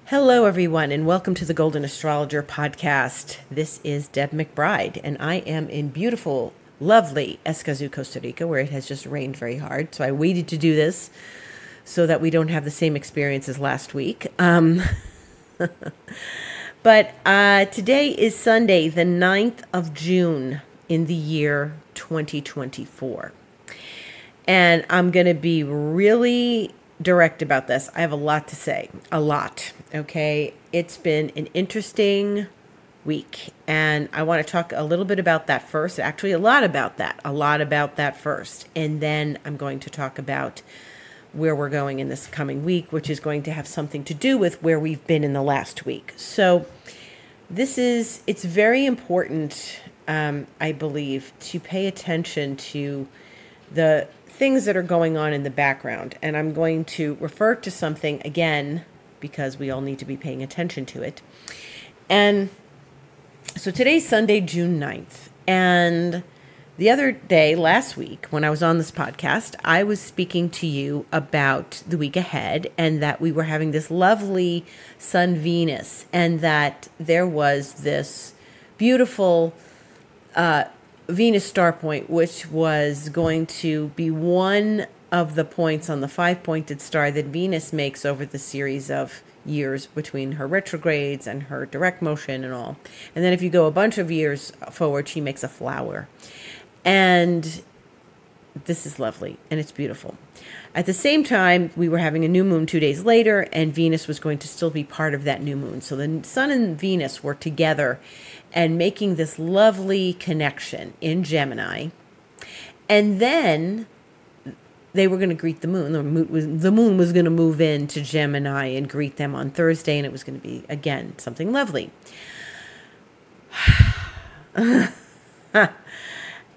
Hello, everyone, and welcome to the Golden Astrologer Podcast. This is Deb McBride, and I am in beautiful, lovely Escazú, Costa Rica, where it has just rained very hard. So I waited to do this so that we don't have the same experience as last week. But today is Sunday, the 9th of June in the year 2024. And I'm going to be really direct about this. I have a lot to say. A lot. Okay. It's been an interesting week. And I want to talk a little bit about that first. Actually, a lot about that first. And then I'm going to talk about where we're going in this coming week, which is going to have something to do with where we've been in the last week. So it's very important, I believe, to pay attention to the things that are going on in the background. And I'm going to refer to something again, because we all need to be paying attention to it. And so today's Sunday, June 9th. And the other day, last week, when I was on this podcast, I was speaking to you about the week ahead and that we were having this lovely Sun-Venus and that there was this beautiful Venus star point, which was going to be one of the points on the five-pointed star that Venus makes over the series of years between her retrogrades and her direct motion and all. And then if you go a bunch of years forward, she makes a flower. And this is lovely and it's beautiful. At the same time, we were having a new moon 2 days later, and Venus was going to still be part of that new moon. So the Sun and Venus were together and making this lovely connection in Gemini. And then they were going to greet the moon. The moon was going to move into Gemini and greet them on Thursday, and it was going to be, again, something lovely.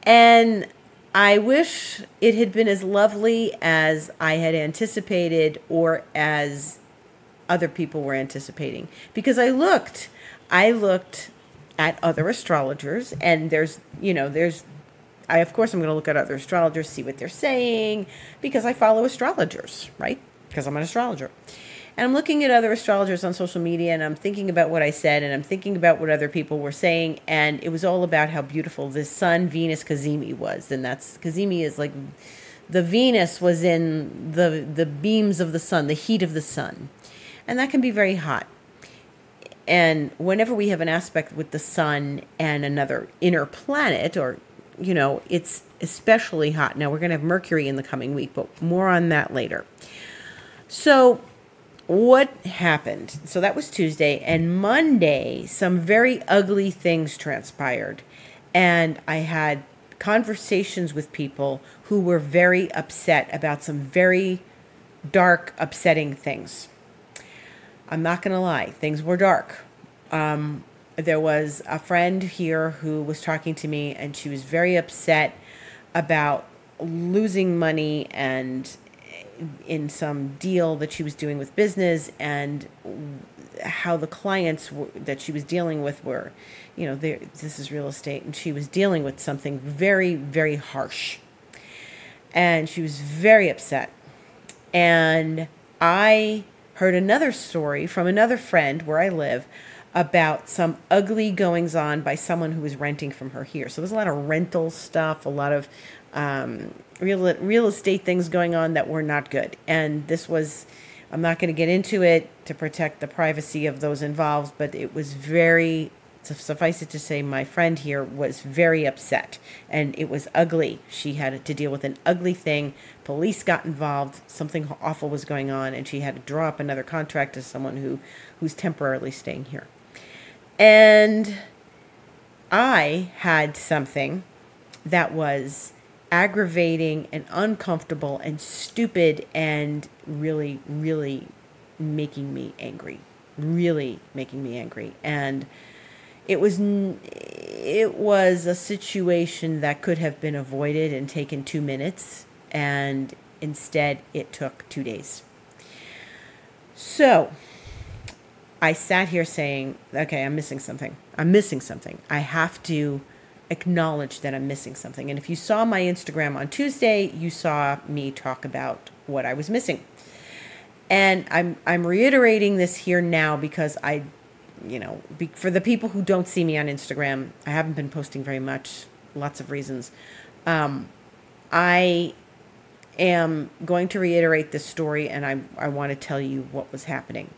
And I wish it had been as lovely as I had anticipated or as other people were anticipating. Because I looked at other astrologers, and of course I'm going to look at other astrologers, see what they're saying, because I follow astrologers, right? Because I'm an astrologer. And I'm looking at other astrologers on social media, and I'm thinking about what I said, and I'm thinking about what other people were saying, and it was all about how beautiful this Sun-Venus cazimi was. And cazimi is like the Venus was in the beams of the sun, the heat of the sun. And that can be very hot. And whenever we have an aspect with the sun and another inner planet, or, it's especially hot. Now, we're going to have Mercury in the coming week, but more on that later. So what happened? So that was Tuesday, and Monday, some very ugly things transpired. And I had conversations with people who were very upset about some very dark, upsetting things. I'm not going to lie, things were dark. There was a friend here who was talking to me, and she was very upset about losing money and in some deal that she was doing with business, and how the clients that she was dealing with were, this is real estate, and she was dealing with something very, very harsh. And she was very upset. And I heard another story from another friend where I live about some ugly goings on by someone who was renting from her here. So there's a lot of rental stuff, a lot of real estate things going on that were not good. And this was, I'm not going to get into it to protect the privacy of those involved, but it was very, suffice it to say, my friend here was very upset, and it was ugly. She had to deal with an ugly thing. Police got involved. Something awful was going on, and she had to draw up another contract to someone who's temporarily staying here. And I had something that was aggravating and uncomfortable and stupid and really, really making me angry. And it was a situation that could have been avoided and taken 2 minutes, and instead it took 2 days. So I sat here saying, okay, I'm missing something. I have to acknowledge that I'm missing something. And if you saw my Instagram on Tuesday, you saw me talk about what I was missing. And I'm reiterating this here now because for the people who don't see me on Instagram, I haven't been posting very much, lots of reasons. I am going to reiterate this story, and I want to tell you what was happening.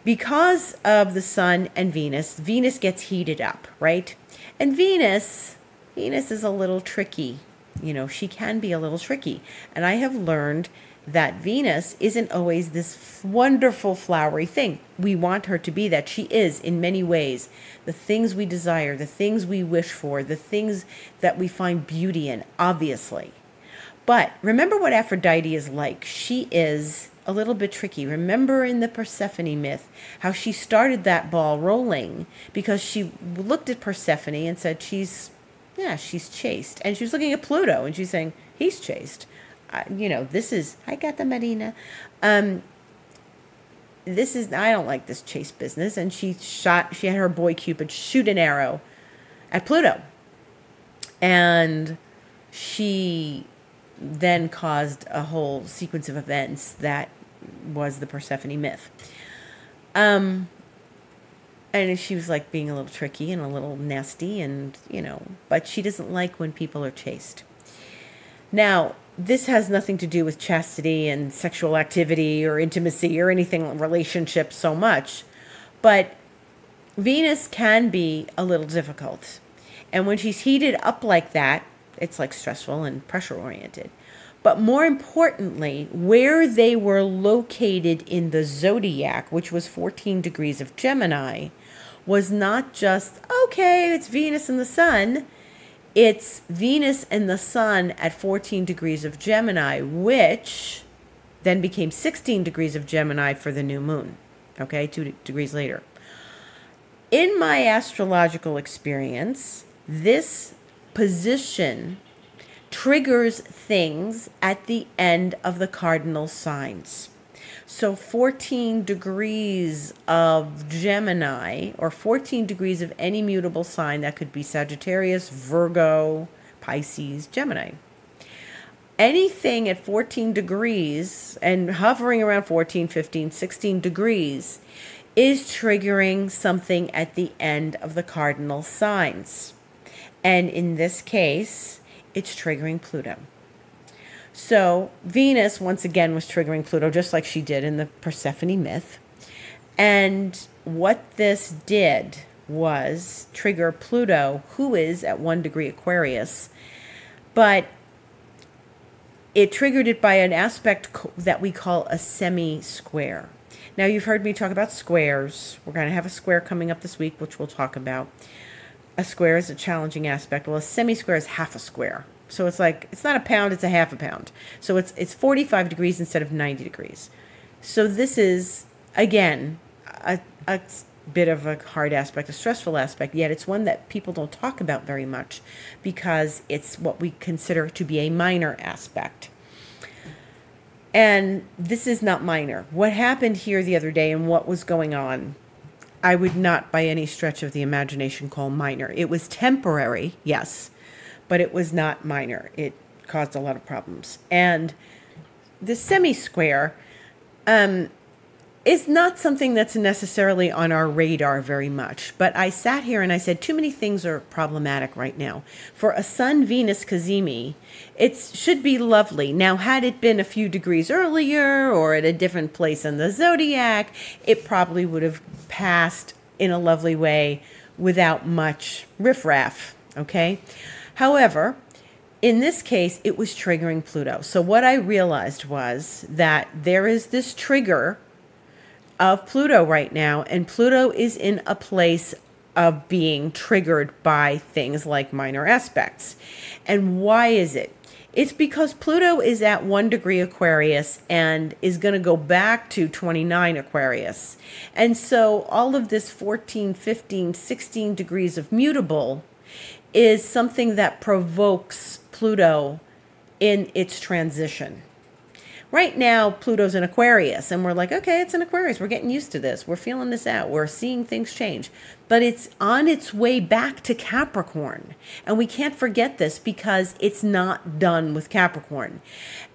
Because of the sun and Venus gets heated up, right? And Venus is a little tricky. She can be a little tricky. And I have learned that Venus isn't always this wonderful flowery thing. We want her to be that. She is in many ways. The things we desire, the things we wish for, the things that we find beauty in, obviously. But remember what Aphrodite is like. She is a little bit tricky. Remember in the Persephone myth how she started that ball rolling because she looked at Persephone and said she's chaste. And she was looking at Pluto and she's saying, he's chaste. This is, I got the Marina. I don't like this chaste business. And she had her boy Cupid shoot an arrow at Pluto. And she then caused a whole sequence of events that was the Persephone myth. And she was like being a little tricky and a little nasty and, but she doesn't like when people are chaste. Now, this has nothing to do with chastity and sexual activity or intimacy or anything, relationship so much, but Venus can be a little difficult. And when she's heated up like that, it's like stressful and pressure oriented. But more importantly, where they were located in the zodiac, which was 14 degrees of Gemini, was not just, okay, it's Venus and the sun. It's Venus and the sun at 14 degrees of Gemini, which then became 16 degrees of Gemini for the new moon. Okay, 2 degrees later. In my astrological experience, this position triggers things at the end of the cardinal signs. So 14 degrees of Gemini, or 14 degrees of any mutable sign, that could be Sagittarius, Virgo, Pisces, Gemini. Anything at 14 degrees and hovering around 14, 15, 16 degrees is triggering something at the end of the cardinal signs. And in this case, it's triggering Pluto. So Venus, once again, was triggering Pluto, just like she did in the Persephone myth. And what this did was trigger Pluto, who is at 1 degree Aquarius, but it triggered it by an aspect that we call a semi-square. Now, you've heard me talk about squares. We're going to have a square coming up this week, which we'll talk about. A square is a challenging aspect. Well, a semi-square is half a square. So it's like, it's not a pound, it's a half a pound. So it's 45 degrees instead of 90 degrees. So this is, again, a bit of a hard aspect, a stressful aspect, yet it's one that people don't talk about very much because it's what we consider to be a minor aspect. And this is not minor. What happened here the other day and what was going on, I would not by any stretch of the imagination call minor. It was temporary, yes, but it was not minor. It caused a lot of problems. And the semi-square is not something that's necessarily on our radar very much. But I sat here and I said, too many things are problematic right now. For a Sun-Venus cazimi, it should be lovely. Now, had it been a few degrees earlier or at a different place in the zodiac, it probably would have passed in a lovely way without much riffraff, okay? However, in this case, it was triggering Pluto. So what I realized was that there is this trigger of Pluto right now, and Pluto is in a place of being triggered by things like minor aspects. And why is it? It's because Pluto is at 1 degree Aquarius and is going to go back to 29 Aquarius. And so all of this 14, 15, 16 degrees of mutable is something that provokes Pluto in its transition. Right now, Pluto's in Aquarius, and we're like, okay, it's in Aquarius. We're getting used to this. We're feeling this out. We're seeing things change. But it's on its way back to Capricorn. And we can't forget this because it's not done with Capricorn.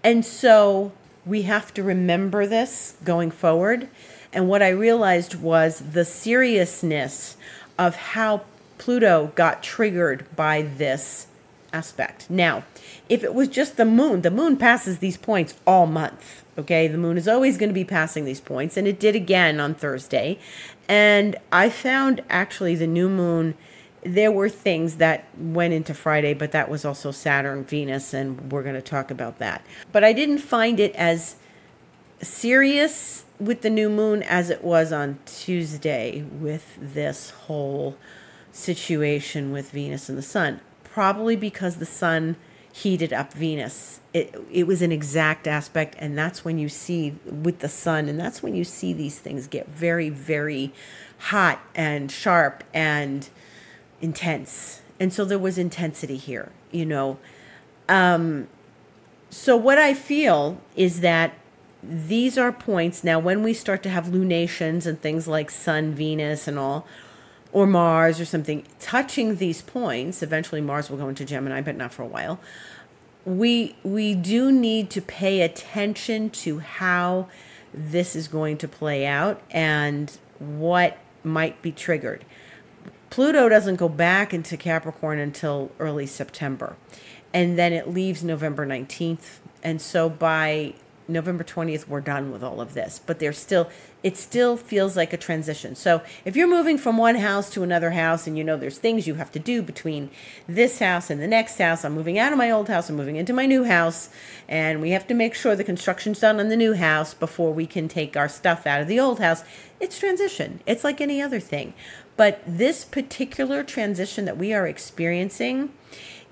And so we have to remember this going forward. And what I realized was the seriousness of how Pluto got triggered by this aspect. Now, if it was just the moon passes these points all month. Okay, the moon is always going to be passing these points, and it did again on Thursday. And I found actually the new moon, there were things that went into Friday, but that was also Saturn, Venus, and we're going to talk about that. But I didn't find it as serious with the new moon as it was on Tuesday with this whole situation with Venus and the sun. Probably because the sun heated up Venus. It was an exact aspect, and that's when you see with the sun, and that's when you see these things get very, very hot and sharp and intense. And so there was intensity here, you know. So what I feel is that these are points now when we start to have lunations and things like Sun, Venus, and all, or Mars or something touching these points. Eventually Mars will go into Gemini, but not for a while. We do need to pay attention to how this is going to play out and what might be triggered. Pluto doesn't go back into Capricorn until early September, and then it leaves November 19th. And so by November 20th, we're done with all of this, but it still feels like a transition. So if you're moving from one house to another house, and you know there's things you have to do between this house and the next house, I'm moving out of my old house, I'm moving into my new house, and we have to make sure the construction's done on the new house before we can take our stuff out of the old house. It's transition. It's like any other thing. But this particular transition that we are experiencing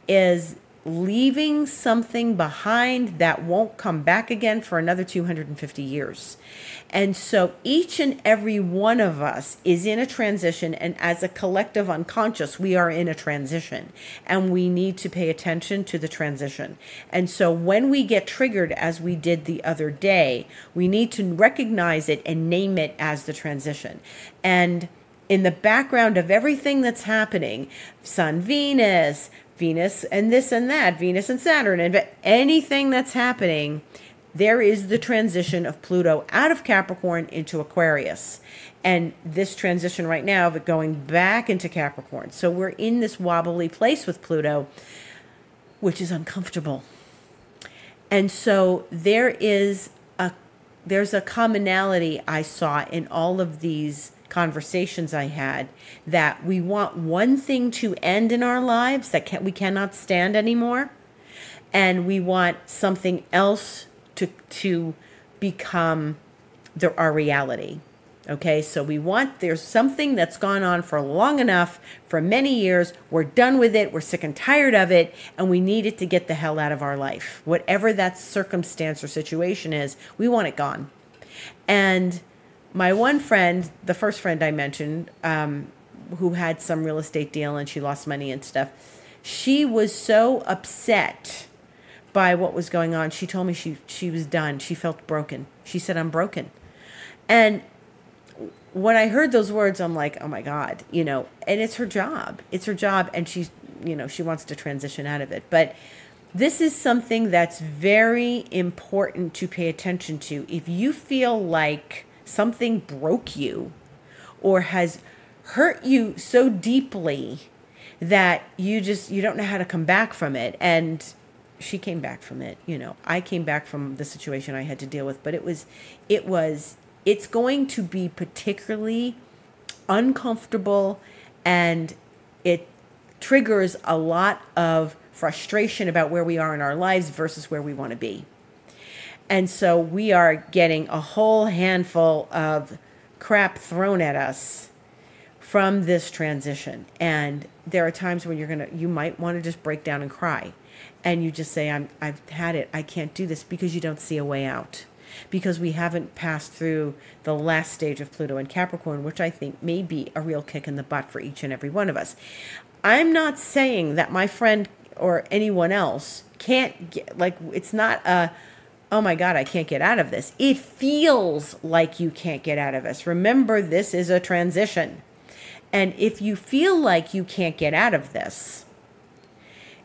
is leaving something behind that won't come back again for another 250 years. And so each and every one of us is in a transition, and as a collective unconscious, we are in a transition, and we need to pay attention to the transition. And so when we get triggered, as we did the other day, we need to recognize it and name it as the transition. And in the background of everything that's happening, Sun, Venus and this and that, Venus and Saturn, and anything that's happening, there is the transition of Pluto out of Capricorn into Aquarius. And this transition right now of it going back into Capricorn. So we're in this wobbly place with Pluto, which is uncomfortable. And so there's a commonality I saw in all of these conversations I had, that we want one thing to end in our lives that we cannot stand anymore, and we want something else to become our reality. Okay, so there's something that's gone on for long enough, for many years, we're done with it, we're sick and tired of it, and we need it to get the hell out of our life. Whatever that circumstance or situation is, we want it gone. And my one friend, the first friend I mentioned, who had some real estate deal and she lost money and stuff, she was so upset by what was going on. She told me she was done. She felt broken. She said, I'm broken. And when I heard those words, I'm like, oh my God, you know, and it's her job. It's her job. And she's, you know, she wants to transition out of it. But this is something that's very important to pay attention to. If you feel like something broke you or has hurt you so deeply that you don't know how to come back from it. And she came back from it. You know, I came back from the situation I had to deal with, but it's going to be particularly uncomfortable, and it triggers a lot of frustration about where we are in our lives versus where we want to be. And so we are getting a whole handful of crap thrown at us from this transition. And there are times when you might want to just break down and cry. And you just say, I've had it. I can't do this, because you don't see a way out. Because we haven't passed through the last stage of Pluto and Capricorn, which I think may be a real kick in the butt for each and every one of us. I'm not saying that my friend or anyone else can't get, like, it's not a, oh my God, I can't get out of this. It feels like you can't get out of this. Remember, this is a transition. And if you feel like you can't get out of this,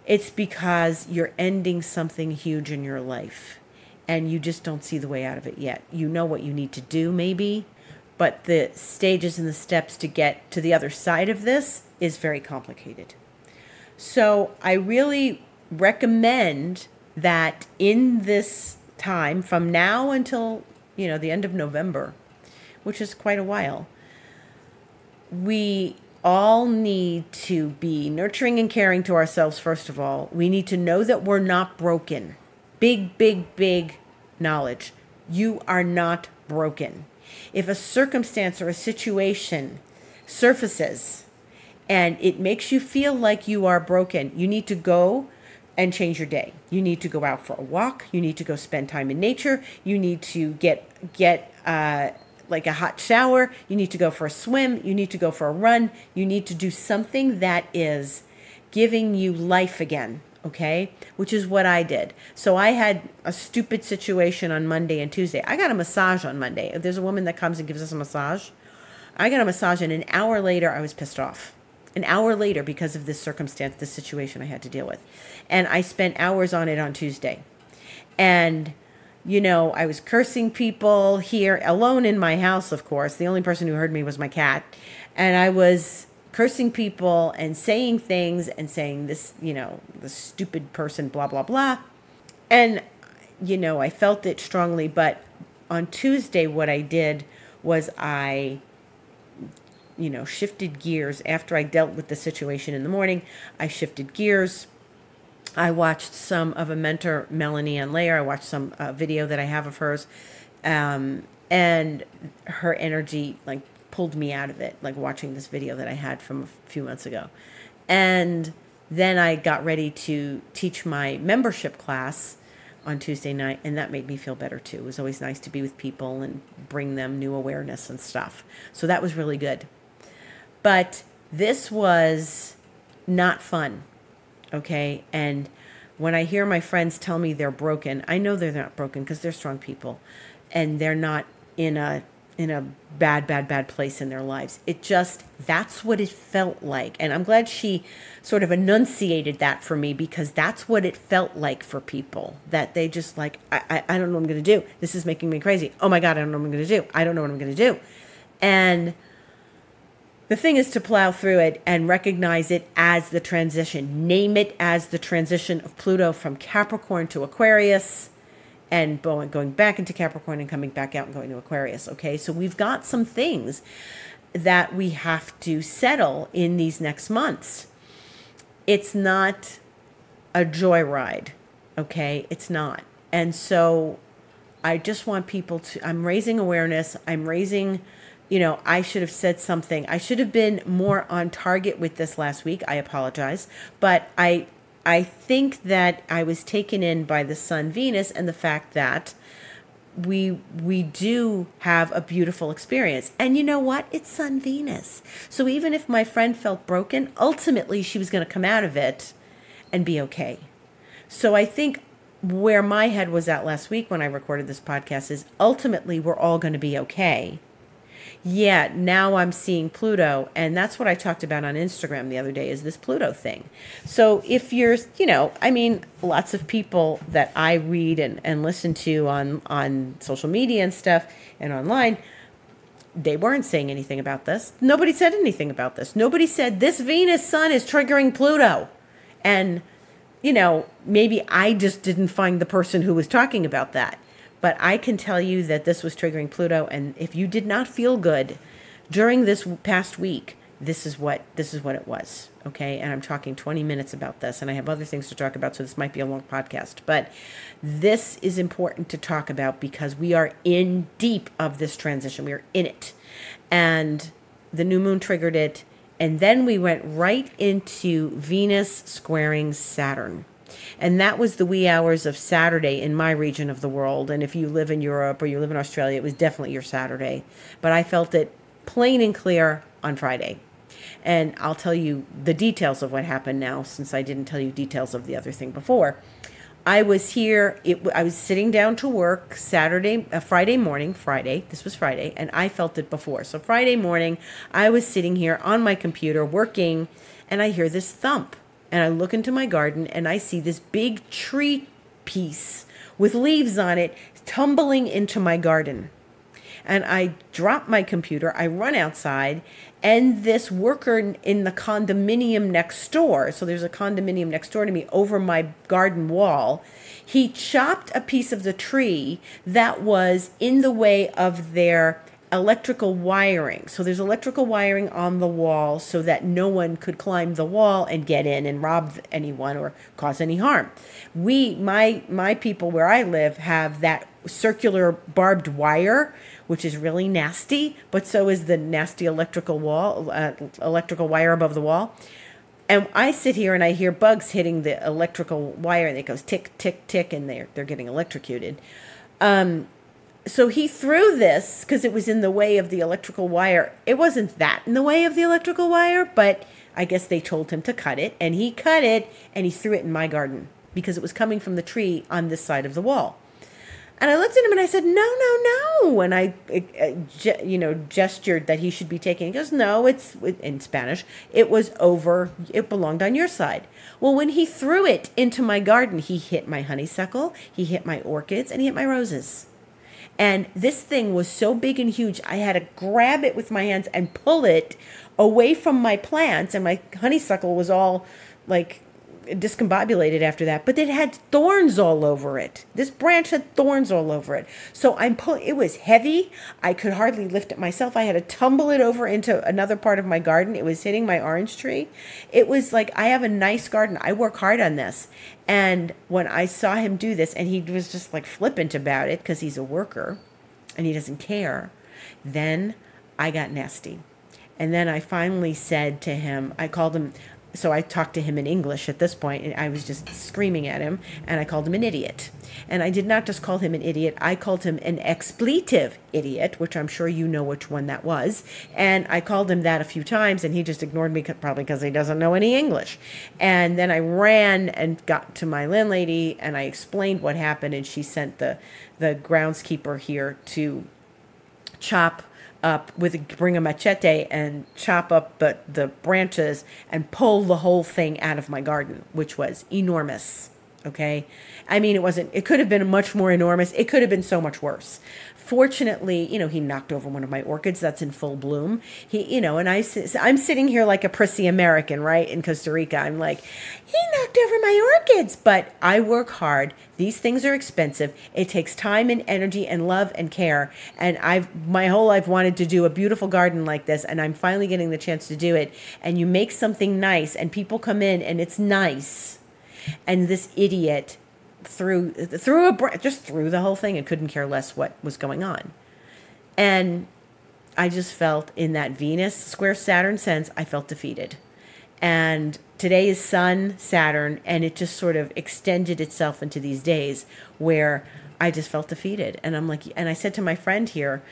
it's because you're ending something huge in your life. and you just don't see the way out of it yet. You know what you need to do maybe, but the stages and the steps to get to the other side of this is very complicated. So I really recommend that in this time from now until, the end of November, which is quite a while, we all need to be nurturing and caring to ourselves. First of all, we need to know that we're not broken. Big, big, big knowledge. You are not broken. If a circumstance or a situation surfaces and it makes you feel like you are broken, you need to go and change your day. You need to go out for a walk. You need to go spend time in nature. You need to get like a hot shower. You need to go for a swim. You need to go for a run. You need to do something that is giving you life again, okay? Which is what I did. So I had a stupid situation on Monday and Tuesday. I got a massage on Monday. There's a woman that comes and gives us a massage. I got a massage, and an hour later, I was pissed off. An hour later, because of this circumstance, this situation I had to deal with. And I spent hours on it on Tuesday. And I was cursing people here, alone in my house, of course. The only person who heard me was my cat. And I was cursing people and saying things and saying this, the stupid person, blah, blah, blah. And, I felt it strongly. But on Tuesday, what I did was I, shifted gears. After I dealt with the situation in the morning, I shifted gears. I watched some of a mentor, Melanie Ann Layer. I watched some video that I have of hers. And her energy, pulled me out of it, watching this video that I had from a few months ago. And then I got ready to teach my membership class on Tuesday night, and that made me feel better too. It was always nice to be with people and bring them new awareness and stuff. So that was really good. But this was not fun. Okay. And when I hear my friends tell me they're broken, I know they're not broken because they're strong people and they're not in a bad place in their lives. That's what it felt like. And I'm glad she sort of enunciated that for me, because that's what it felt like for people, that they just I don't know what I'm going to do. This is making me crazy. Oh my God, I don't know what I'm going to do. I don't know what I'm going to do. And the thing is to plow through it and recognize it as the transition. Name it as the transition of Pluto from Capricorn to Aquarius, and going back into Capricorn and coming back out and going to Aquarius. Okay, so we've got some things that we have to settle in these next months. It's not a joyride. Okay, it's not. And so I just want people to, I'm raising awareness. I'm raising, I should have said something. I should have been more on target with this last week. I apologize. But I think that I was taken in by the Sun Venus and the fact that we do have a beautiful experience. And you know what? It's Sun Venus. So even if my friend felt broken, ultimately she was going to come out of it and be okay. So I think where my head was at last week when I recorded this podcast is ultimately we're all going to be okay. Yeah, now I'm seeing Pluto, and that's what I talked about on Instagram the other day, is this Pluto thing. So if you're, lots of people that I read and listen to on social media and stuff and online, they weren't saying anything about this. Nobody said anything about this. Nobody said this Venus Sun is triggering Pluto. And, maybe I just didn't find the person who was talking about that. But I can tell you that this was triggering Pluto, and if you did not feel good during this past week, this is what it was, okay? And I'm talking 20 minutes about this, and I have other things to talk about, so this might be a long podcast. But this is important to talk about because we are in deep of this transition. We are in it. And the new moon triggered it, and then we went right into Venus squaring Saturn. And that was the wee hours of Saturday in my region of the world. And if you live in Europe or you live in Australia, it was definitely your Saturday. But I felt it plain and clear on Friday. And I'll tell you the details of what happened now, since I didn't tell you details of the other thing before. I was here, I was sitting down to work Friday morning, this was Friday, and I felt it before. So Friday morning, I was sitting here on my computer working, and I hear this thump. And I look into my garden and I see this big tree piece with leaves on it tumbling into my garden. And I drop my computer, I run outside, and this worker in the condominium next door, so there's a condominium next door to me over my garden wall, he chopped a piece of the tree that was in the way of their electrical wiring. So there's electrical wiring on the wall so that no one could climb the wall and get in and rob anyone or cause any harm. My people where I live have that circular barbed wire, which is really nasty, but so is the nasty electrical wire above the wall. And I sit here and I hear bugs hitting the electrical wire, and it goes tick, tick, tick, and they're getting electrocuted. So he threw this because it was in the way of the electrical wire. It wasn't that in the way of the electrical wire, but I guess they told him to cut it, and he cut it, and he threw it in my garden because it was coming from the tree on this side of the wall. And I looked at him and I said, no, no, no. And I, gestured that he should be taking it. He goes, no, it's in Spanish. It belonged on your side. Well, when he threw it into my garden, he hit my honeysuckle, he hit my orchids, and he hit my roses. And this thing was so big and huge, I had to grab it with my hands and pull it away from my plants. And my honeysuckle was all like discombobulated after that, but it had thorns all over it. This branch had thorns all over it. So it was heavy. I could hardly lift it myself. I had to tumble it over into another part of my garden. It was hitting my orange tree. It was like, I have a nice garden. I work hard on this. And when I saw him do this, and he was just like flippant about it because he's a worker and he doesn't care, then I got nasty. And then I finally said to him, so I talked to him in English at this point, and I was just screaming at him, and I called him an idiot. And I did not just call him an idiot, I called him an expletive idiot, which I'm sure you know which one that was. And I called him that a few times, and he just ignored me, probably because he doesn't know any English. And then I ran and got to my landlady, and I explained what happened, and she sent the groundskeeper here to bring a machete and chop up the branches and pull the whole thing out of my garden, which was enormous. Okay. I mean, it could have been much more enormous. It could have been so much worse. Fortunately, he knocked over one of my orchids that's in full bloom. And I'm sitting here like a prissy American, right? In Costa Rica. I'm like, he knocked over my orchids, but I work hard. These things are expensive. It takes time and energy and love and care. And my whole life wanted to do a beautiful garden like this, and I'm finally getting the chance to do it. And you make something nice, and people come in, and it's nice. And this idiot threw the whole thing and couldn't care less what was going on. And I just felt, in that Venus square Saturn sense, I felt defeated. And today is Sun, Saturn, and it just sort of extended itself into these days where I just felt defeated. And I said to my friend here,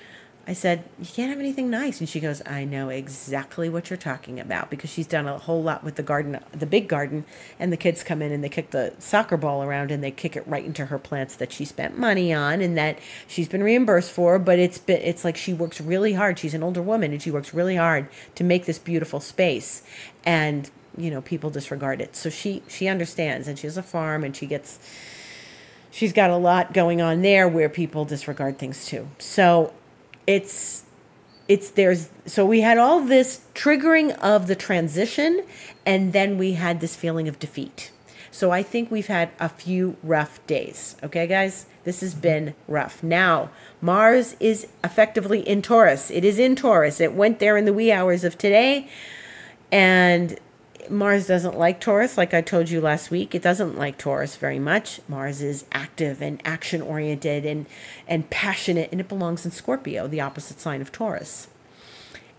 I said, you can't have anything nice. And she goes, I know exactly what you're talking about, because she's done a whole lot with the garden, the big garden, and the kids come in and they kick the soccer ball around and they kick it right into her plants that she spent money on and that she's been reimbursed for. But it's like she works really hard. She's an older woman and she works really hard to make this beautiful space. And, people disregard it. So she understands, and she has a farm, and she's got a lot going on there where people disregard things too. So so we had all this triggering of the transition, and then we had this feeling of defeat. So I think we've had a few rough days. Okay, guys, this has been rough. Now, Mars is effectively in Taurus. It is in Taurus. It went there in the wee hours of today, and Mars doesn't like Taurus, like I told you last week. It doesn't like Taurus very much. Mars is active and action-oriented and passionate, and it belongs in Scorpio, the opposite sign of Taurus.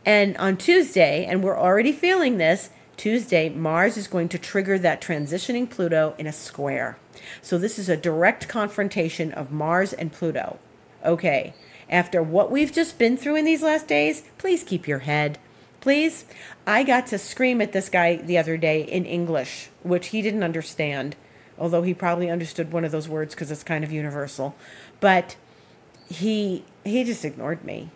And on Tuesday, and we're already feeling this, Tuesday, Mars is going to trigger that transitioning Pluto in a square. So this is a direct confrontation of Mars and Pluto. Okay, after what we've just been through in these last days, please keep your head. Please. I got to scream at this guy the other day in English, which he didn't understand, although he probably understood one of those words because it's kind of universal. But he just ignored me.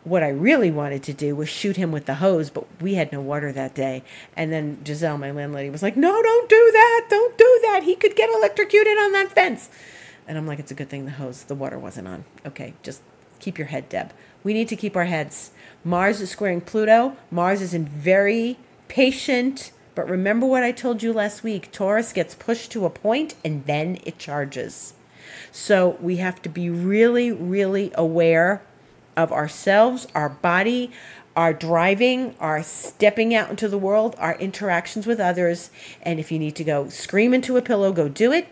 What I really wanted to do was shoot him with the hose, but we had no water that day. And then Giselle, my landlady, was like, no, don't do that. Don't do that. He could get electrocuted on that fence. And I'm like, it's a good thing the water wasn't on. Okay, just keep your head, Deb. We need to keep our heads. Mars is squaring Pluto. Mars is in very patient. But remember what I told you last week. Taurus gets pushed to a point and then it charges. So we have to be really, really aware of ourselves, our body, our driving, our stepping out into the world, our interactions with others. And if you need to go scream into a pillow, go do it.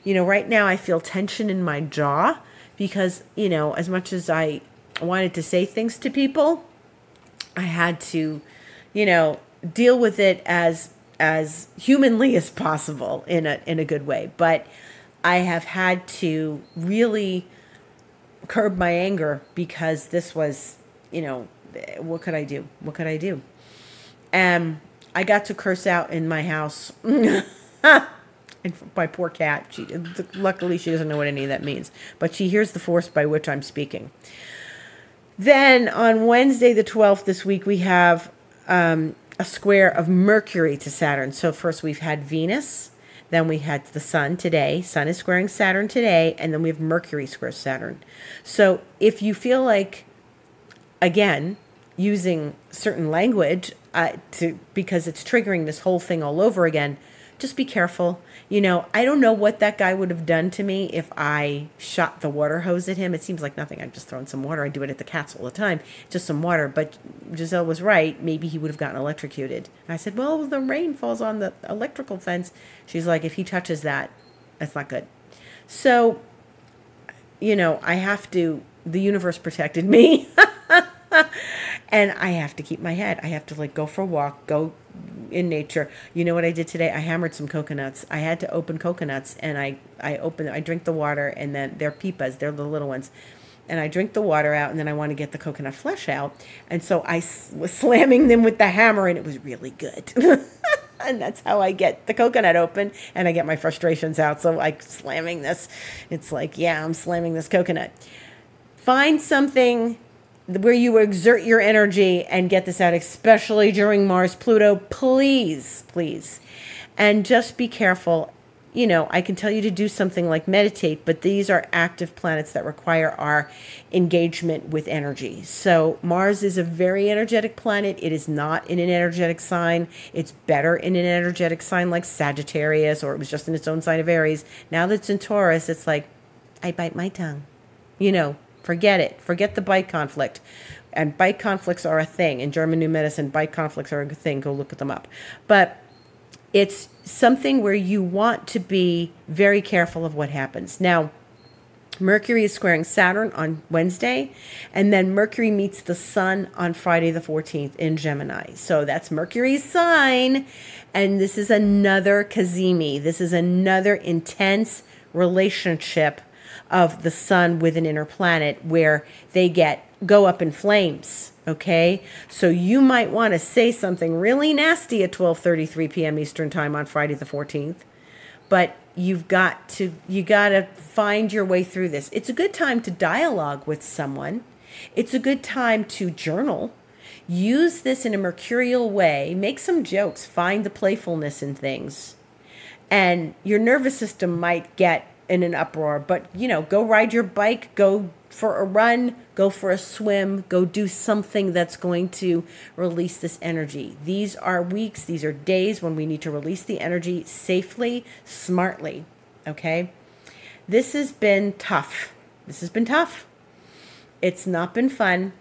Right now I feel tension in my jaw because, as much as I wanted to say things to people, I had to, deal with it as humanly as possible in a good way. But I have had to really curb my anger because this was, what could I do? What could I do? I got to curse out in my house. And my poor cat, luckily she doesn't know what any of that means, but she hears the force by which I'm speaking. Then on Wednesday, the 12th this week, we have a square of Mercury to Saturn. So first we've had Venus, then we had the Sun today. Sun is squaring Saturn today, and then we have Mercury square Saturn. So if you feel like, again, using certain language because it's triggering this whole thing all over again, just be careful. I don't know what that guy would have done to me if I shot the water hose at him. It seems like nothing. I've just thrown some water. I do it at the cats all the time. Just some water. But Giselle was right. Maybe he would have gotten electrocuted. I said, well, the rain falls on the electrical fence. She's like, if he touches that, that's not good. So, I have to, the universe protected me. And I have to keep my head. I have to go for a walk, go in nature. You know what I did today? I hammered some coconuts. I had to open coconuts, and I drink the water, and then they're pipas. They're the little ones. And I drink the water out, and then I want to get the coconut flesh out. And so I was slamming them with the hammer, and it was really good. And that's how I get the coconut open, and I get my frustrations out. So slamming this, it's like, yeah, I'm slamming this coconut. Find something where you exert your energy and get this out, especially during Mars Pluto, please. And just be careful. I can tell you to do something like meditate, but these are active planets that require our engagement with energy. So Mars is a very energetic planet. It is not in an energetic sign. It's better in an energetic sign like Sagittarius, or it was just in its own sign of Aries. Now that it's in Taurus, it's like, I bite my tongue. Forget it. Forget the bite conflict. And bite conflicts are a thing. In German New Medicine, bite conflicts are a thing. Go look them up. But it's something where you want to be very careful of what happens. Now, Mercury is squaring Saturn on Wednesday, and then Mercury meets the Sun on Friday the 14th in Gemini. So that's Mercury's sign, and this is another Cazimi. This is another intense relationship of the Sun with an inner planet where they go up in flames. Okay, so you might want to say something really nasty at 12:33 p.m. Eastern Time on Friday the 14th, but you got to find your way through this. It's a good time to dialogue with someone. It's a good time to journal. Use this in a mercurial way. Make some jokes. Find the playfulness in things, and your nervous system might get in an uproar, but go ride your bike, go for a run, go for a swim, go do something that's going to release this energy. These are weeks, these are days when we need to release the energy safely, smartly. Okay? This has been tough. It's not been fun.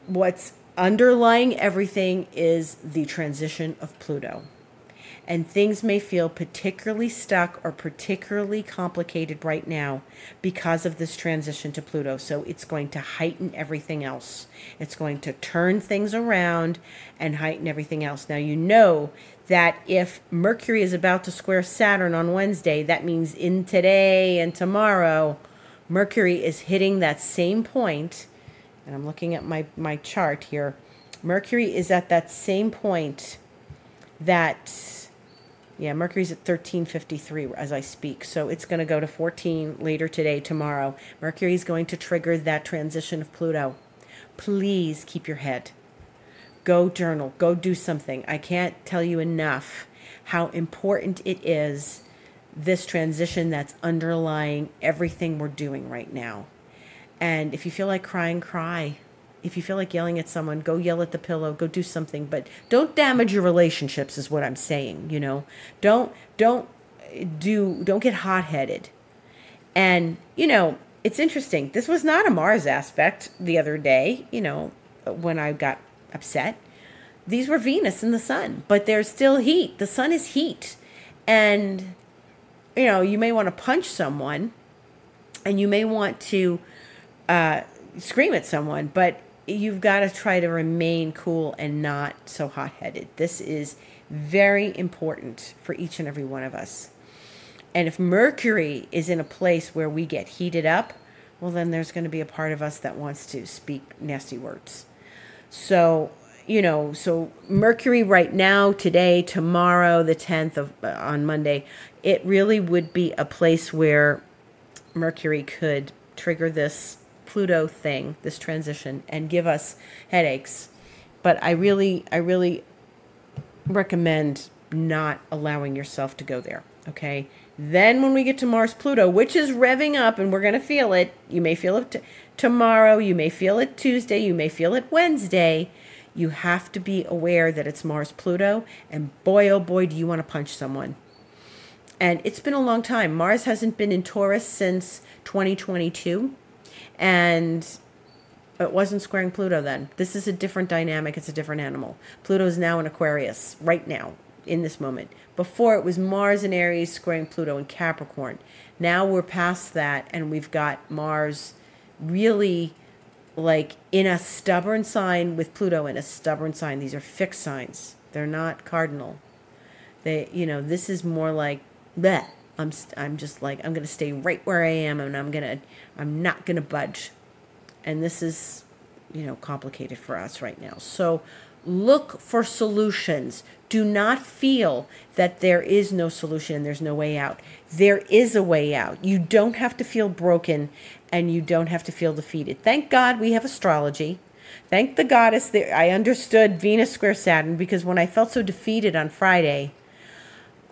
What's underlying everything is the transition of Pluto. And things may feel particularly stuck or particularly complicated right now because of this transition to Pluto. So it's going to heighten everything else. It's going to turn things around and heighten everything else. Now, you know that if Mercury is about to square Saturn on Wednesday, that means in today and tomorrow, Mercury is hitting that same point. And I'm looking at my chart here. Mercury is at that same point that... Yeah, Mercury's at 1353 as I speak. So it's going to go to 14 later today, tomorrow. Mercury's going to trigger that transition of Pluto. Please keep your head. Go journal. Go do something. I can't tell you enough how important it is this transition that's underlying everything we're doing right now. And if you feel like crying, cry. If you feel like yelling at someone, go yell at the pillow, go do something, but don't damage your relationships is what I'm saying, you know. Don't get hot-headed. And, you know, it's interesting. This was not a Mars aspect the other day, you know, when I got upset. These were Venus and the sun, but there's still heat. The sun is heat. And, you know, you may want to punch someone and you may want to scream at someone, but you've got to try to remain cool and not so hot-headed. This is very important for each and every one of us. And if Mercury is in a place where we get heated up, well, then there's going to be a part of us that wants to speak nasty words. So, you know, so Mercury right now, today, tomorrow, the 10th of on Monday, it really would be a place where Mercury could trigger this Pluto thing, this transition, and give us headaches. But I really recommend not allowing yourself to go there, okay? Then when we get to Mars Pluto, which is revving up and we're going to feel it, you may feel it tomorrow, you may feel it Tuesday, you may feel it Wednesday, you have to be aware that it's Mars Pluto, and boy, oh boy, do you want to punch someone. And it's been a long time. Mars hasn't been in Taurus since 2022. And it wasn't squaring Pluto then. This is a different dynamic. It's a different animal. Pluto is now in Aquarius right now, in this moment. Before, it was Mars in Aries squaring Pluto in Capricorn. Now we're past that, and we've got Mars really like in a stubborn sign with Pluto in a stubborn sign. These are fixed signs. They're not cardinal. They, you know, this is more like, bleh. I'm just like, I'm going to stay right where I am, and I'm not going to budge. And this is, you know, complicated for us right now. So look for solutions. Do not feel that there is no solution and there's no way out. There is a way out. You don't have to feel broken, and you don't have to feel defeated. Thank God we have astrology. Thank the goddess that I understood Venus square Saturn, because when I felt so defeated on Friday,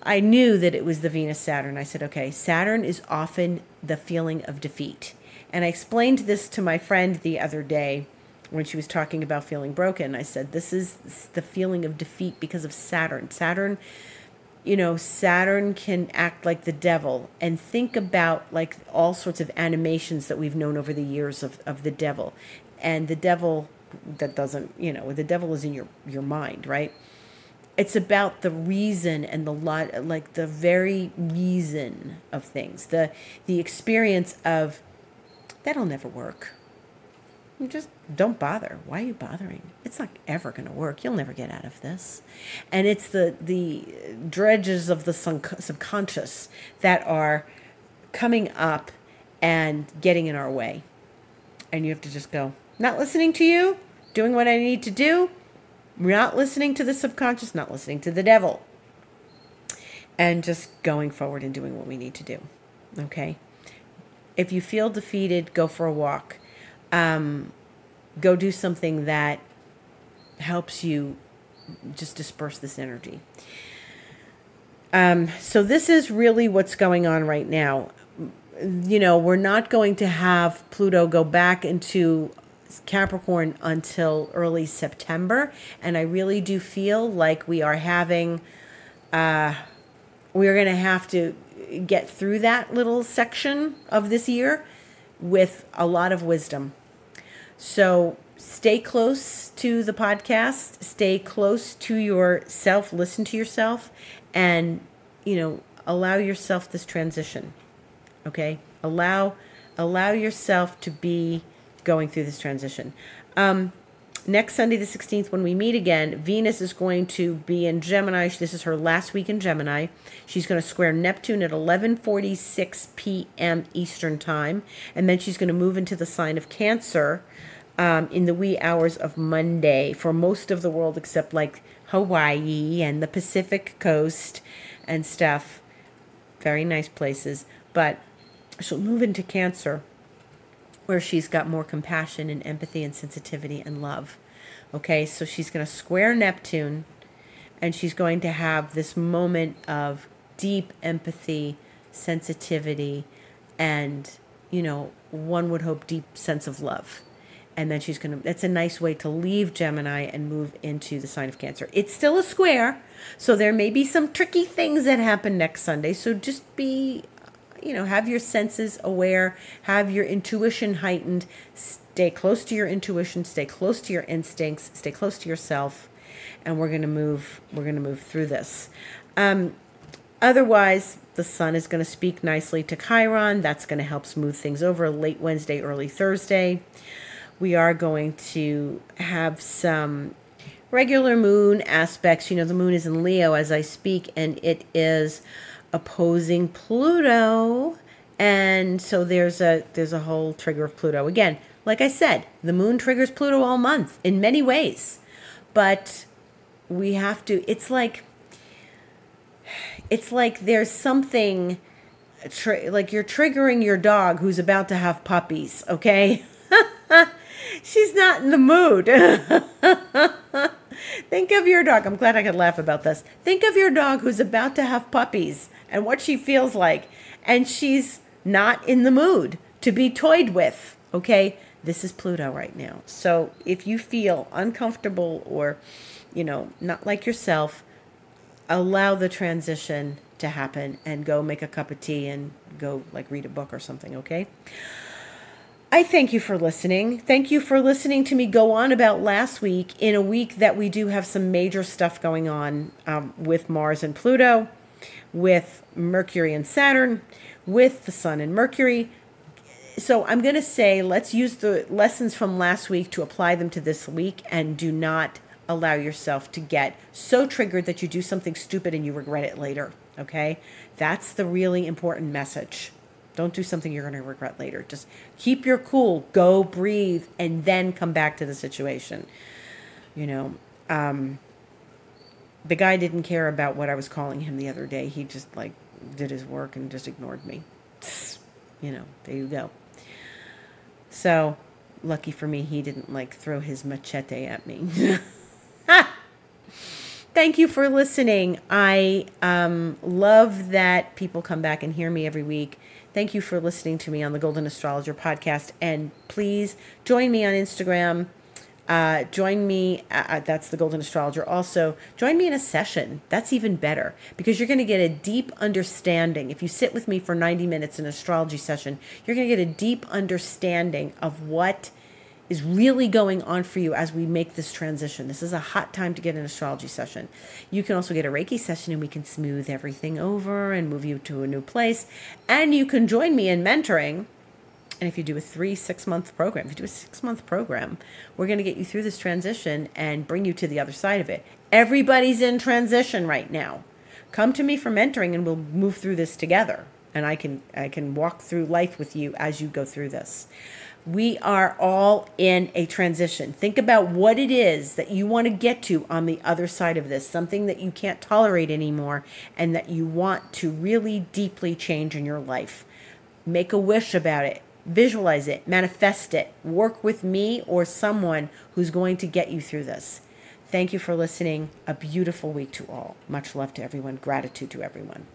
I knew that it was the Venus-Saturn. I said, okay, Saturn is often the feeling of defeat. And I explained this to my friend the other day when she was talking about feeling broken. I said, this is the feeling of defeat because of Saturn. Saturn, you know, Saturn can act like the devil. And think about like all sorts of animations that we've known over the years of the devil. And the devil that doesn't, you know, the devil is in your mind, right? It's about the reason and like the very reason of things, the experience of that'll never work. You just don't bother. Why are you bothering? It's not ever going to work. You'll never get out of this. And it's the dredges of the subconscious that are coming up and getting in our way. And you have to just go, not listening to you, doing what I need to do. We're not listening to the subconscious, not listening to the devil. And just going forward and doing what we need to do. Okay? If you feel defeated, go for a walk. Go do something that helps you just disperse this energy. So this is really what's going on right now. You know, we're not going to have Pluto go back into Capricorn until early September, and I really do feel like we are having we're going to have to get through that little section of this year with a lot of wisdom. So stay close to the podcast, stay close to yourself, listen to yourself, and, you know, allow yourself this transition. Okay? Allow yourself to be going through this transition. Next Sunday, the 16th, when we meet again, Venus is going to be in Gemini. This is her last week in Gemini. She's going to square Neptune at 11:46 p.m. Eastern Time. And then she's going to move into the sign of Cancer in the wee hours of Monday for most of the world, except like Hawaii and the Pacific Coast and stuff. Very nice places. But she'll move into Cancer, where she's got more compassion and empathy and sensitivity and love. Okay, so she's going to square Neptune, and she's going to have this moment of deep empathy, sensitivity, and, one would hope deep sense of love. And then that's a nice way to leave Gemini and move into the sign of Cancer. It's still a square, so there may be some tricky things that happen next Sunday. So just have your senses aware, have your intuition heightened, stay close to your intuition, stay close to your instincts, stay close to yourself, and we're going to move through this. Otherwise, the sun is going to speak nicely to Chiron. That's going to help smooth things over late Wednesday, early Thursday. We are going to have some regular moon aspects. The moon is in Leo as I speak, and it is opposing Pluto. And so there's a whole trigger of Pluto. Again, like I said, the moon triggers Pluto all month in many ways. But we have to, it's like there's something, like you're triggering your dog who's about to have puppies, okay? She's not in the mood. Think of your dog. I'm glad I could laugh about this. Think of your dog who's about to have puppies and what she feels like. And she's not in the mood to be toyed with, okay? This is Pluto right now. So if you feel uncomfortable or, not like yourself, allow the transition to happen and go make a cup of tea and go read a book or something, okay? I thank you for listening. Thank you for listening to me go on about last week in a week that we do have some major stuff going on with Mars and Pluto, with Mercury and Saturn, with the Sun and Mercury. So I'm going to say let's use the lessons from last week to apply them to this week, and do not allow yourself to get so triggered that you do something stupid and you regret it later, okay? That's the really important message. Don't do something you're going to regret later. Just keep your cool, go breathe, and then come back to the situation. The guy didn't care about what I was calling him the other day. He just did his work and just ignored me. There you go. So lucky for me, he didn't throw his machete at me. Thank you for listening. I love that people come back and hear me every week. Thank you for listening to me on the Golden Astrologer Podcast. And please join me on Instagram. Join me. That's the Golden Astrologer. Also, join me in a session. That's even better, because you're going to get a deep understanding. If you sit with me for 90 minutes in an astrology session, you're going to get a deep understanding of what is really going on for you as we make this transition. This is a hot time to get an astrology session. You can also get a Reiki session, and we can smooth everything over and move you to a new place. And you can join me in mentoring. And if you do a 6-month program, we're going to get you through this transition and bring you to the other side of it. Everybody's in transition right now. Come to me for mentoring, and we'll move through this together. And I can walk through life with you as you go through this. We are all in a transition. Think about what it is that you want to get to on the other side of this, something that you can't tolerate anymore and that you want to really deeply change in your life. Make a wish about it. Visualize it. Manifest it. Work with me or someone who's going to get you through this. Thank you for listening. A beautiful week to all. Much love to everyone. Gratitude to everyone.